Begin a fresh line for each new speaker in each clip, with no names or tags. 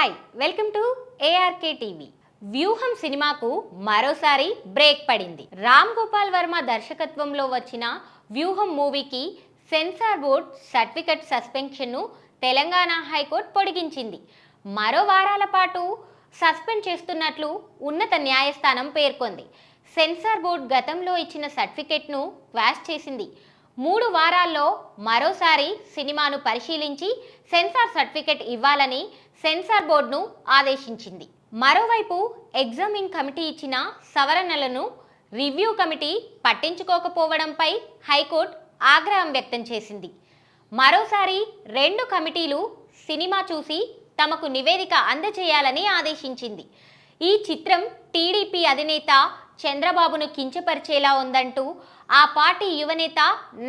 Hi welcome to ARK TV. వ్యూహం సినిమాకు మరోసారి బ్రేక్ పడింది. రామ్ గోపాల్ వర్మ దర్శకత్వంలో వచ్చిన వ్యూహం మూవీకి సెన్సార్ బోర్డ్ సర్టిఫికెట్ సస్పెన్షన్ను తెలంగాణ హైకోర్టు పొడిగించింది. మరో వారాల పాటు సస్పెండ్ చేస్తున్నట్లు ఉన్నత న్యాయస్థానం పేర్కొంది. సెన్సార్ బోర్డు గతంలో ఇచ్చిన సర్టిఫికెట్ను క్వాష్ చేసింది. 3 వారాల్లో మరోసారి సినిమాను పరిశీలించి సెన్సార్ సర్టిఫికెట్ ఇవ్వాలని సెన్సార్ బోర్డును ఆదేశించింది. మరోవైపు ఎగ్జామింగ్ కమిటీ ఇచ్చిన సవరణలను రివ్యూ కమిటీ పట్టించుకోకపోవడంపై హైకోర్టు ఆగ్రహం వ్యక్తం చేసింది. మరోసారి 2 కమిటీలు సినిమా చూసి తమకు నివేదిక అందజేయాలని ఆదేశించింది. ఈ చిత్రం టీడీపీ అధినేత చంద్రబాబును కించపరిచేలా ఉందంటూ ఆ పార్టీ యువనేత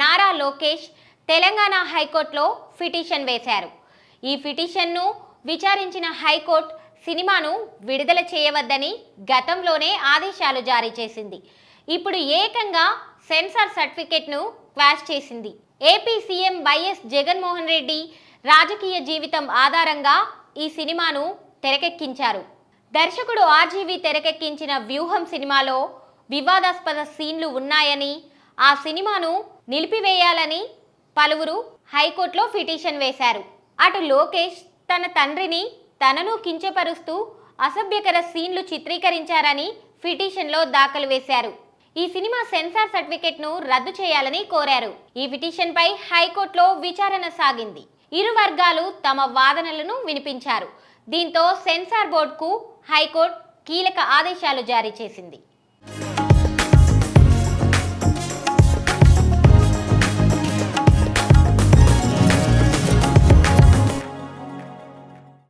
నారా లోకేష్ తెలంగాణ హైకోర్టులో పిటిషన్ వేశారు. ఈ పిటిషన్ను విచారించిన హైకోర్టు సినిమాను విడుదల చేయవద్దని గతంలోనే ఆదేశాలు జారీ చేసింది. ఇప్పుడు ఏకంగా సెన్సార్ సర్టిఫికెట్ను క్వాష్ చేసింది. AP CM YS Jaganmohan Reddy రాజకీయ జీవితం ఆధారంగా ఈ సినిమాను తెరకెక్కించారు. దర్శకుడు ఆర్జీవి తెరకెక్కించిన వ్యూహం సినిమాలో వివాదాస్పద సీన్లు ఉన్నాయని, ఆ సినిమాను నిలిపివేయాలని పలువురు హైకోర్టులో పిటిషన్ వేశారు. అటు లోకేష్ తన తండ్రిని తనను కించపరుస్తూ అసభ్యకర సీన్లు చిత్రీకరించారని పిటిషన్లో దాఖలు వేశారు. ఈ సినిమా సెన్సార్ సర్టిఫికెట్ను రద్దు చేయాలని కోరారు. ఈ పిటిషన్పై హైకోర్టులో విచారణ సాగింది. ఇరు వర్గాలు తమ వాదనలను వినిపించారు. దీంతో సెన్సార్ బోర్డుకు హైకోర్టు కీలక ఆదేశాలు జారీ చేసింది.